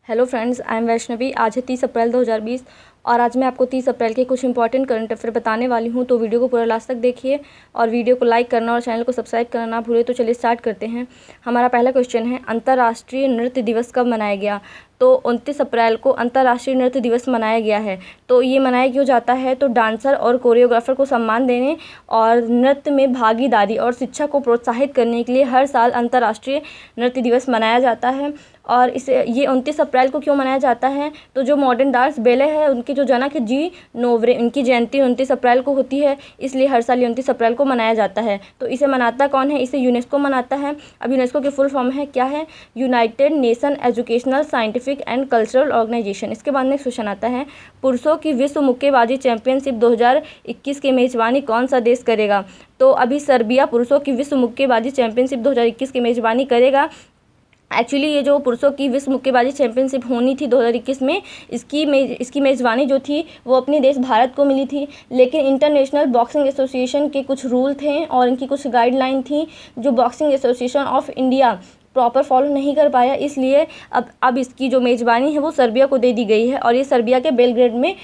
Hello friends, I am Vaishnavi. आज है 30 अप्रैल 2020 और आज मैं आपको 30 अप्रैल के कुछ इंपॉर्टेंट करंट अफेयर बताने वाली हूं। तो वीडियो को पूरा लास्ट तक देखिए और वीडियो को लाइक करना और चैनल को सब्सक्राइब करना ना भूलें। तो चलिए स्टार्ट करते हैं। हमारा पहला क्वेश्चन है, अंतर्राष्ट्रीय नृत्य दिवस कब मनाया गया? तो 29 अप्रैल को अंतर्राष्ट्रीय नृत्य दिवस मनाया गया है। तो ये मनाया क्यों जाता है? तो डांसर और कोरियोग्राफर को सम्मान देने और नृत्य में भागीदारी और शिक्षा को प्रोत्साहित करने के लिए हर साल अंतर्राष्ट्रीय नृत्य दिवस मनाया जाता है। और इसे ये 29 अप्रैल को क्यों मनाया जाता है? तो जो मॉडर्न डांस बेले है उनके जो जनक है जी नोवरे, उनकी जयंती 29 अप्रैल को होती है, इसलिए हर साल 29 अप्रैल को मनाया जाता है। तो इसे मनाता कौन है? इसे यूनेस्को मनाता है। अब यूनेस्को की फुल फॉर्म है क्या है? United Nation Educational Scientific and Cultural Organisation. इसके बाद नेक्स्ट क्वेश्चन आता है, पुरुषों की विश्व मुक्केबाजी चैंपियनशिप 2021 की मेजबानी कौन सा देश करेगा? तो अभी सर्बिया पुरुषों की विश्व मुक्केबाजी चैंपियनशिप 2021 की मेजबानी करेगा। एक्चुअली ये जो पुरुषों की विश्व मुक्केबाजी चैंपियनशिप होनी थी 2021 में, इसकी मेज़बानी जो थी वो अपने देश भारत को मिली थी, लेकिन इंटरनेशनल बॉक्सिंग एसोसिएशन के कुछ रूल थे और इनकी कुछ गाइडलाइन थी जो boxing association of India proper follow नहीं कर पाया, इसलिए अब इसकी जो मेज़बानी है वो सर्बिया को दे दी गई है और ये सर्बिया के बेलग्रेड में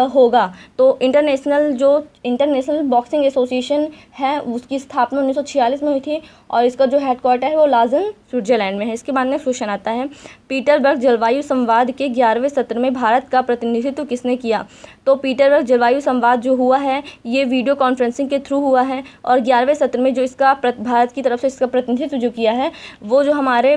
होगा। तो इंटरनेशनल बॉक्सिंग एसोसिएशन है उसकी स्थापना 1946 में हुई थी और इसका जो हेडक्वार्टर है वो लाजन स्विट्जरलैंड में है। इसके बाद में क्वेश्चन आता है, पीटरबर्ग जलवायु संवाद के 11वें सत्र में भारत का प्रतिनिधित्व किसने किया? तो पीटरबर्ग जलवायु संवाद जो हुआ है ये वीडियो कॉन्फ्रेंसिंग के थ्रू हुआ है और 11वें सत्र में जो इसका भारत की तरफ से इसका प्रतिनिधित्व जो किया है वो जो हमारे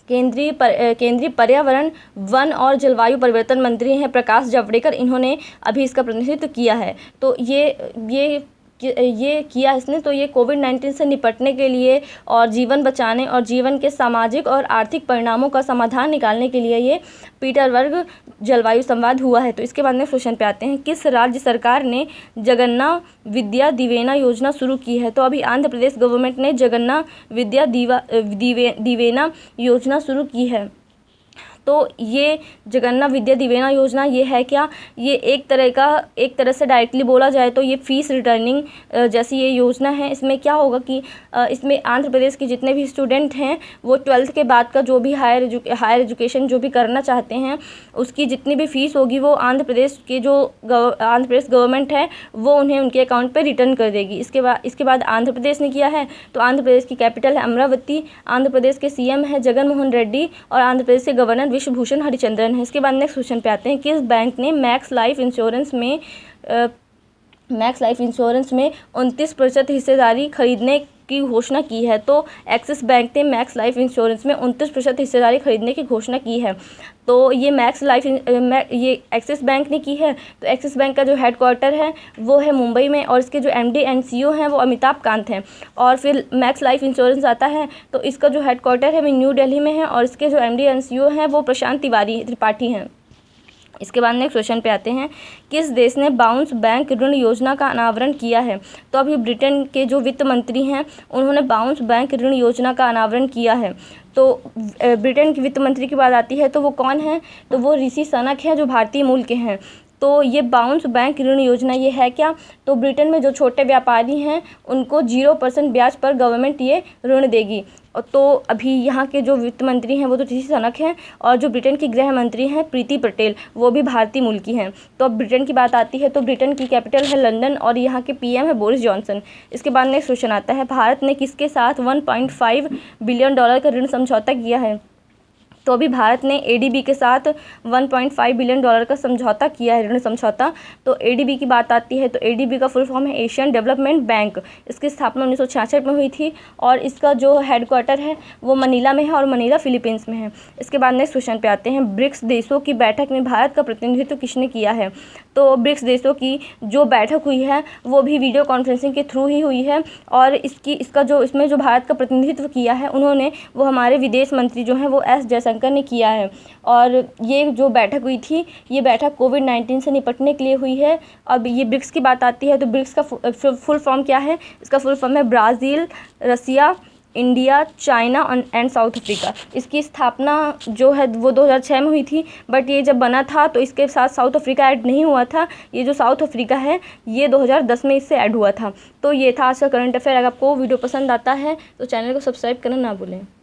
केंद्रीय पर्यावरण, वन और जलवायु परिवर्तन मंत्री हैं प्रकाश जावड़ेकर, इन्होंने अभी इसका प्रतिनिधित्व किया है। तो ये किया इसने, तो ये कोविड-19 से निपटने के लिए और जीवन बचाने और जीवन के सामाजिक और आर्थिक परिणामों का समाधान निकालने के लिए ये पीटरबर्ग जलवायु संवाद हुआ है। तो इसके बाद में क्वेश्चन पे आते हैं, किस राज्य सरकार ने जगन्ना विद्या दिवेना योजना शुरू की है? तो अभी आंध्र प्रदेश गवर्नमेंट ने जगन्ना विद्या दिवेना योजना शुरू की है। तो ये जगन्ना विद्या दिवेना योजना ये है क्या? ये एक तरह से डायरेक्टली बोला जाए तो ये फीस रिटर्निंग जैसी ये योजना है। इसमें क्या होगा कि इसमें आंध्र प्रदेश के जितने भी स्टूडेंट हैं वो 12th के बाद का जो भी हायर एजुकेशन जो भी करना चाहते हैं उसकी जितनी भी फ़ीस होगी वो आंध्र प्रदेश गवर्नमेंट है वो उन्हें उनके अकाउंट पर रिटर्न कर देगी। इसके बाद आंध्र प्रदेश ने किया है, तो आंध्र प्रदेश की कैपिटल है अमरावती, आंध्र प्रदेश के सीएम है जगन मोहन रेड्डी और आंध्र प्रदेश के गवर्नर विश्वभूषण हरिचंद्रन है। इसके बाद नेक्स्ट क्वेश्चन पे आते हैं, किस बैंक ने मैक्स लाइफ इंश्योरेंस में 29% हिस्सेदारी खरीदने की घोषणा की है? तो एक्सिस बैंक ने मैक्स लाइफ इंश्योरेंस में 29% हिस्सेदारी खरीदने की घोषणा की है। तो ये ये एक्सिस बैंक ने की है। तो एक्सिस बैंक का जो हेडक्वार्टर है वो है मुंबई में और इसके जो MD एंड CEO हैं वो अमिताभ कांत हैं। और फिर मैक्स लाइफ इंश्योरेंस आता है तो इसका जो हेडक्वार्टर है वो न्यू दिल्ली में है और इसके जो MD एंड CEO हैं वो प्रशांत त्रिपाठी हैं। इसके बाद नेक्स्ट क्वेश्चन पे आते हैं, किस देश ने बाउंस बैंक ऋण योजना का अनावरण किया है? तो अभी ब्रिटेन के जो वित्त मंत्री हैं उन्होंने बाउंस बैंक ऋण योजना का अनावरण किया है। तो ब्रिटेन की वित्त मंत्री की बात आती है तो वो कौन है? तो वो ऋषि सनक हैं जो भारतीय मूल के हैं। तो ये बाउंस बैंक ऋण योजना ये है क्या? तो ब्रिटेन में जो छोटे व्यापारी हैं उनको 0% ब्याज पर गवर्नमेंट ये ऋण देगी। तो अभी यहाँ के जो वित्त मंत्री हैं वो तो ऋषि सनक हैं और जो ब्रिटेन की गृह मंत्री हैं प्रीति पटेल वो भी भारतीय मूल की हैं। तो अब ब्रिटेन की बात आती है तो ब्रिटेन की कैपिटल है लंदन और यहाँ के PM है बोरिस जॉनसन। इसके बाद नेक्स्ट क्वेश्चन आता है, भारत ने किसके साथ $1.5 बिलियन का ऋण समझौता किया है? तो अभी भारत ने ADB के साथ $1.5 बिलियन का समझौता किया है, ऋण समझौता। तो ADB की बात आती है तो ADB का फुल फॉर्म है एशियन डेवलपमेंट बैंक। इसकी स्थापना 1966 में हुई थी और इसका जो हेडक्वार्टर है वो मनीला में है और मनीला फिलीपींस में है। इसके बाद नेक्स्ट क्वेश्चन पे आते हैं, ब्रिक्स देशों की बैठक में भारत का प्रतिनिधित्व किसने किया है? तो ब्रिक्स देशों की जो बैठक हुई है वो भी वीडियो कॉन्फ्रेंसिंग के थ्रू ही हुई है और इसमें जो भारत का प्रतिनिधित्व किया है उन्होंने वो हमारे विदेश मंत्री जो हैं वो S जयशंकर ने किया है। और ये जो बैठक हुई थी ये बैठक कोविड-19 से निपटने के लिए हुई है। अब ये ब्रिक्स की बात आती है तो ब्रिक्स का फुल फॉर्म क्या है? इसका फुल फॉर्म है Brazil, Russia, India, China and South Africa. इसकी स्थापना जो है वो 2006 में हुई थी, बट ये जब बना था तो इसके साथ साउथ अफ्रीका ऐड नहीं हुआ था। ये जो साउथ अफ्रीका है ये 2010 में इससे ऐड हुआ था। तो ये था आज का करंट अफेयर। अगर आपको वीडियो पसंद आता है तो चैनल को सब्सक्राइब करना ना भूलें।